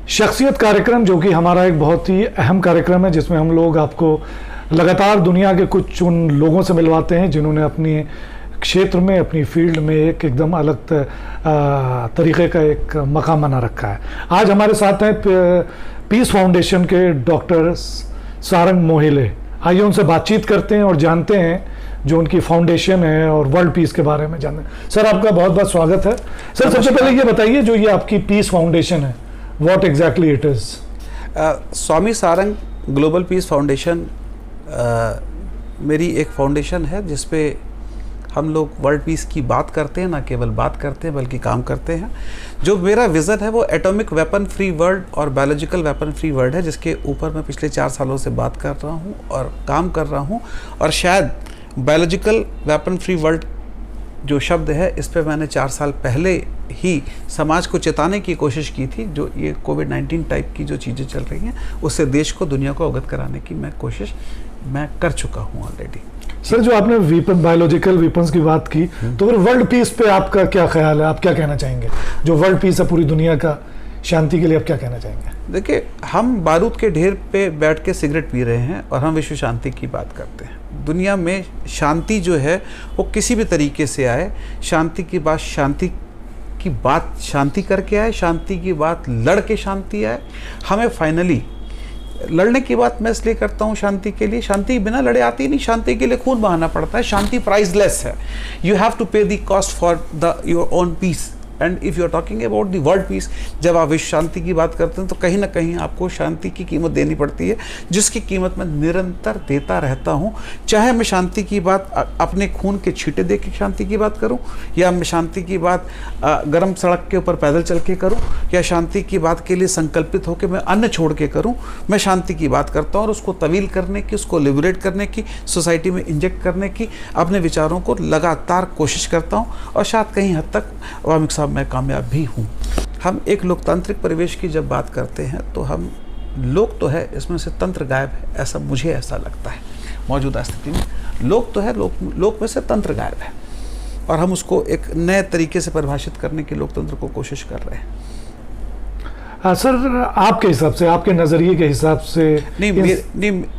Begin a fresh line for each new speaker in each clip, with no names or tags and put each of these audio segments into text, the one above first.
शख्सियत कार्यक्रम, जो कि हमारा एक बहुत ही अहम कार्यक्रम है, जिसमें हम लोग आपको लगातार दुनिया के कुछ उन लोगों से मिलवाते हैं जिन्होंने अपनी क्षेत्र में, अपनी फील्ड में एक एकदम अलग तरीके का एक मकाम बना रखा है। आज हमारे साथ हैं पीस फाउंडेशन के डॉक्टर सारंग मोहिले। आइए उनसे बातचीत करते हैं और जानते हैं जो उनकी फाउंडेशन है और वर्ल्ड पीस के बारे में जानते हैं। सर, आपका बहुत बहुत स्वागत है। सर, सबसे पहले ये बताइए, जो ये आपकी पीस फाउंडेशन है, what exactly it is?
Swami Sarang global peace foundation मेरी एक फाउंडेशन है जिसपे हम लोग वर्ल्ड पीस की बात करते हैं, ना केवल बात करते हैं बल्कि काम करते हैं। जो मेरा विज़न है वो एटॉमिक वेपन फ्री वर्ल्ड और बायोलॉजिकल वेपन फ्री वर्ल्ड है, जिसके ऊपर मैं पिछले 4 सालों से बात कर रहा हूँ और काम कर रहा हूँ। और शायद बायोलॉजिकल वेपन फ्री वर्ल्ड जो शब्द है, इस पर मैंने 4 साल पहले ही समाज को चेताने की कोशिश की थी। जो ये कोविड-19 टाइप की जो चीज़ें चल रही हैं, उससे देश को, दुनिया को अवगत कराने की कोशिश मैं कर चुका हूँ ऑलरेडी।
सर, जो आपने वीपन, बायोलॉजिकल वेपन्स की बात की, तो फिर वर्ल्ड पीस पे आपका क्या ख्याल है? आप क्या कहना चाहेंगे? जो वर्ल्ड पीस है पूरी दुनिया का, शांति के लिए आप क्या कहना चाहेंगे?
देखिए, हम बारूद के ढेर पे बैठ के सिगरेट पी रहे हैं और हम विश्व शांति की बात करते हैं। दुनिया में शांति जो है वो किसी भी तरीके से आए, शांति की बात शांति करके आए, शांति की बात लड़ के शांति आए। हमें फाइनली लड़ने की बात मैं इसलिए करता हूँ शांति के लिए। शांति बिना लड़े आती नहीं, शांति के लिए खून बहाना पड़ता है। शांति प्राइसलेस है। You have to pay the cost for your own peace. And if you are talking about the world peace, जब आप विश्व शांति की बात करते हैं तो कहीं ना कहीं आपको शांति की कीमत देनी पड़ती है, जिसकी कीमत मैं निरंतर देता रहता हूँ। चाहे मैं शांति की बात अपने खून के छींटे दे के शांति की बात करूँ, या मैं शांति की बात गर्म सड़क के ऊपर पैदल चल के करूँ, या शांति की बात के लिए संकल्पित होकर मैं अन्न छोड़ के करूँ। मैं शांति की बात करता हूँ और उसको तवील करने की, उसको लिबरेट करने की, सोसाइटी में इंजेक्ट करने की अपने विचारों को लगातार कोशिश करता हूँ। और शायद कहीं हद तक वामिक साहब मैं कामयाब भी हूँ। हम एक लोकतांत्रिक परिवेश की जब बात करते हैं तो हम लोग तो है, इसमें से तंत्र गायब है, ऐसा मुझे ऐसा लगता है। मौजूदा स्थिति में लोग तो है, लोक में से तंत्र गायब है, और हम उसको एक नए तरीके से परिभाषित करने की लोकतंत्र को कोशिश कर रहे हैं।
सर, आपके हिसाब से, आपके नज़रिए के हिसाब से?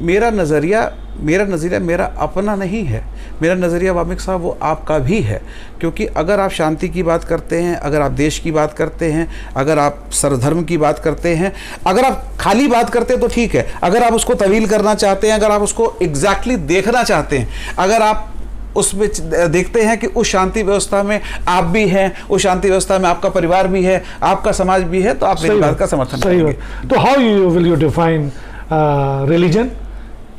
मेरा नज़रिया मेरा अपना नहीं है। मेरा नज़रिया वामिक साहब वो आपका भी है, क्योंकि अगर आप शांति की बात करते हैं, अगर आप देश की बात करते हैं, अगर आप सर्वधर्म की बात करते हैं, अगर आप खाली बात करते हैं तो ठीक है। अगर आप उसको तवील करना चाहते हैं, अगर आप उसको एग्जैक्टली देखना चाहते हैं, अगर आप उसमें देखते हैं कि उस शांति व्यवस्था में आप भी हैं, उस शांति व्यवस्था में आपका परिवार भी है, आपका समाज भी है, तो आप मेरी बात का समर्थन करेंगे।
तो how will you define religion,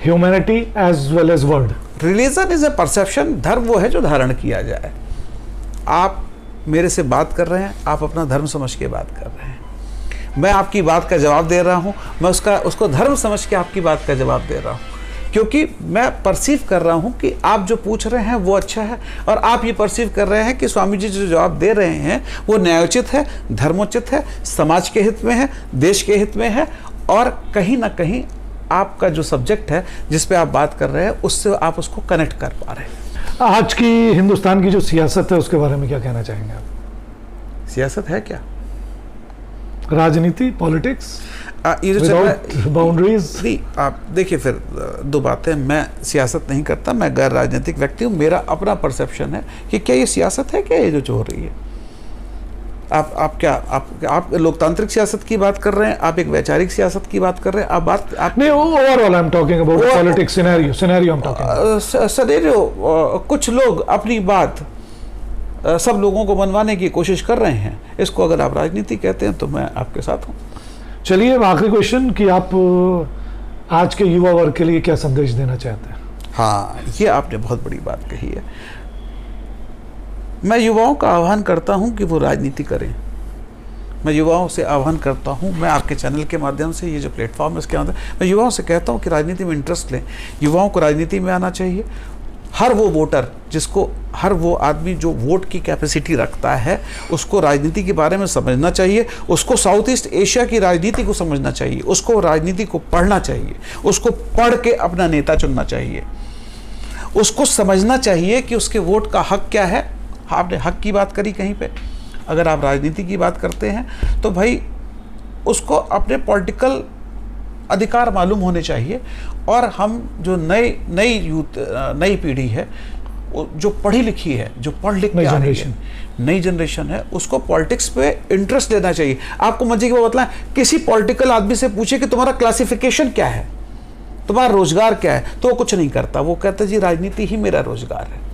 humanity as well as world?
Religion is a perception. धर्म वो है जो धारण किया जाए। आप मेरे से बात कर रहे हैं, आप अपना धर्म समझ के बात कर रहे हैं, मैं आपकी बात का जवाब दे रहा हूँ, मैं उसको धर्म समझ के आपकी बात का जवाब दे रहा हूँ, क्योंकि मैं परसीव कर रहा हूं कि आप जो पूछ रहे हैं वो अच्छा है, और आप ये परसीव कर रहे हैं कि स्वामी जी जो जवाब दे रहे हैं वो न्यायोचित है, धर्मोचित है, समाज के हित में है, देश के हित में है, और कहीं ना कहीं आपका जो सब्जेक्ट है जिस पे आप बात कर रहे हैं उससे आप उसको कनेक्ट कर पा रहे हैं।
आज की हिंदुस्तान की जो सियासत है उसके बारे में क्या कहना चाहेंगे आप?
सियासत है क्या?
राजनीति, पॉलिटिक्स,
ये जो
बाउंड्रीज।
आप देखिए, फिर 2 बातें। मैं सियासत नहीं करता, मैं गैर राजनीतिक व्यक्ति हूँ। मेरा अपना परसेप्शन है कि क्या ये सियासत है, क्या ये जो हो रही है। आप लोकतांत्रिक सियासत की बात कर रहे हैं, आप एक वैचारिक सियासत की बात कर रहे हैं।
नहीं, overall I am talking about politics scenario I am talking.
Scenario, कुछ लोग अपनी बात सब लोगों को मनवाने की कोशिश कर रहे हैं। इसको अगर आप राजनीति कहते हैं तो मैं आपके साथ हूँ।
चलिए, आखिरी क्वेश्चन कि आप आज के युवा वर्ग के लिए क्या संदेश देना चाहते हैं?
हाँ, ये आपने बहुत बड़ी बात कही है। मैं युवाओं का आह्वान करता हूं कि वो राजनीति करें। मैं युवाओं से आह्वान करता हूं, मैं आपके चैनल के माध्यम से, ये जो प्लेटफॉर्म है इसके माध्यम, मैं युवाओं से कहता हूं कि राजनीति में इंटरेस्ट लें। युवाओं को राजनीति में आना चाहिए। हर वो वोटर हर वो आदमी जो वोट की कैपेसिटी रखता है उसको राजनीति के बारे में समझना चाहिए। उसको साउथ ईस्ट एशिया की राजनीति को समझना चाहिए, उसको राजनीति को पढ़ना चाहिए, उसको पढ़ के अपना नेता चुनना चाहिए, उसको समझना चाहिए कि उसके वोट का हक क्या है। आपने हक की बात करी कहीं पे, अगर आप राजनीति की बात करते हैं तो भाई उसको अपने पॉलिटिकल अधिकार मालूम होने चाहिए। और हम जो नई पीढ़ी है, जो पढ़ी लिखी है, जो पढ़ लिख के आ रही है, नई जनरेशन है, उसको पॉलिटिक्स पे इंटरेस्ट लेना चाहिए। आपको मजे की बात बताएं, किसी पॉलिटिकल आदमी से पूछे कि तुम्हारा क्लासिफिकेशन क्या है, तुम्हारा रोजगार क्या है, तो वो कुछ नहीं करता। वो कहता जी राजनीति ही मेरा रोजगार है।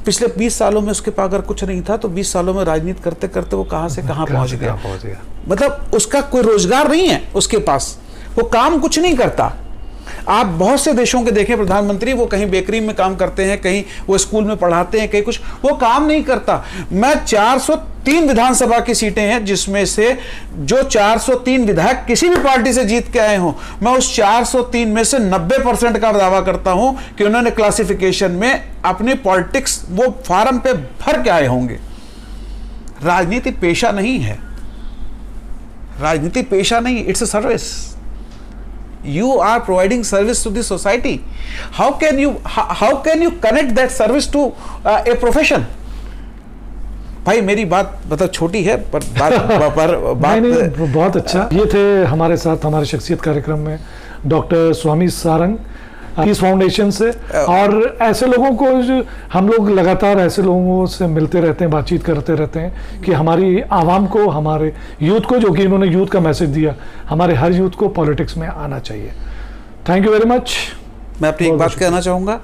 पिछले 20 सालों में उसके पास अगर कुछ नहीं था तो 20 सालों में राजनीति करते करते वो कहां से कहां पहुंच गया। मतलब उसका कोई रोजगार नहीं है उसके पास, वो काम कुछ नहीं करता। आप बहुत से देशों के देखें प्रधानमंत्री, वो कहीं बेकरी में काम करते हैं, कहीं वो स्कूल में पढ़ाते हैं, कहीं कुछ, वो काम नहीं करता। मैं 403 विधानसभा की सीटें हैं जिसमें से जो 403 विधायक किसी भी पार्टी से जीत के आए हों, मैं उस 403 में से 90% का दावा करता हूं कि उन्होंने क्लासिफिकेशन में अपनी पॉलिटिक्स वो फॉर्म पे भर के आए होंगे। राजनीति पेशा नहीं है, राजनीति पेशा नहीं, it's a service. You are providing service to the society. How can you connect that service to a profession? भाई मेरी बात मतलब छोटी है पर बात
नहीं, बहुत अच्छा। ये थे हमारे साथ हमारे शख्सियत कार्यक्रम में डॉक्टर स्वामी सारंग पीस फाउंडेशन से। और ऐसे लोगों को हम लोग लगातार ऐसे लोगों से मिलते रहते हैं, बातचीत करते रहते हैं कि हमारी आवाम को, हमारे यूथ को, जो कि इन्होंने यूथ का मैसेज दिया, हमारे हर यूथ को पॉलिटिक्स में आना चाहिए। Thank you very much.
मैं अपनी एक बात कहना चाहूँगा,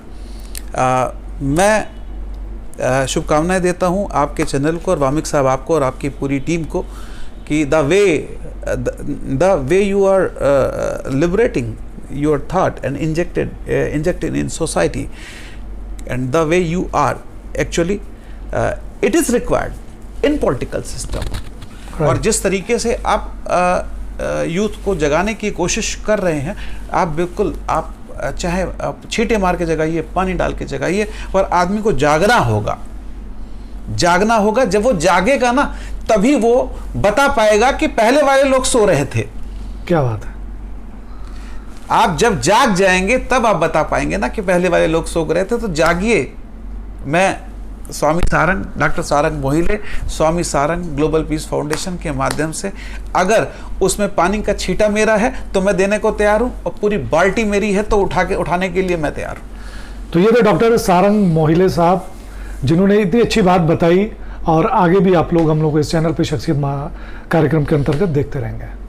मैं शुभकामनाएं देता हूँ आपके चैनल को और वामिक साहब आपको और आपकी पूरी टीम को कि the way you are liberating your thought and injected in society, and the way you are actually it is required in political system. और जिस तरीके से आप यूथ को जगाने की कोशिश कर रहे हैं, आप बिल्कुल, आप चाहे आप छींटे मार के जगाइए, पानी डाल के जगाइए, पर आदमी को जागना होगा। जब वो जागेगा ना, तभी वो बता पाएगा कि पहले वाले लोग सो रहे थे।
क्या बात है।
आप जब जाग जाएंगे तब आप बता पाएंगे ना कि पहले वाले लोग सो रहे थे। तो जागिए। मैं स्वामी सारंग, डॉक्टर सारंग मोहिले, स्वामी सारंग ग्लोबल पीस फाउंडेशन के माध्यम से, अगर उसमें पानी का छींटा मेरा है तो मैं देने को तैयार हूं, और पूरी बाल्टी मेरी है तो उठाने के लिए मैं तैयार हूं।
तो ये थे डॉक्टर सारंग मोहिले साहब, जिन्होंने इतनी अच्छी बात बताई, और आगे भी आप लोग हम लोग इस चैनल पे शख्सियत कार्यक्रम के अंतर्गत देखते रहेंगे।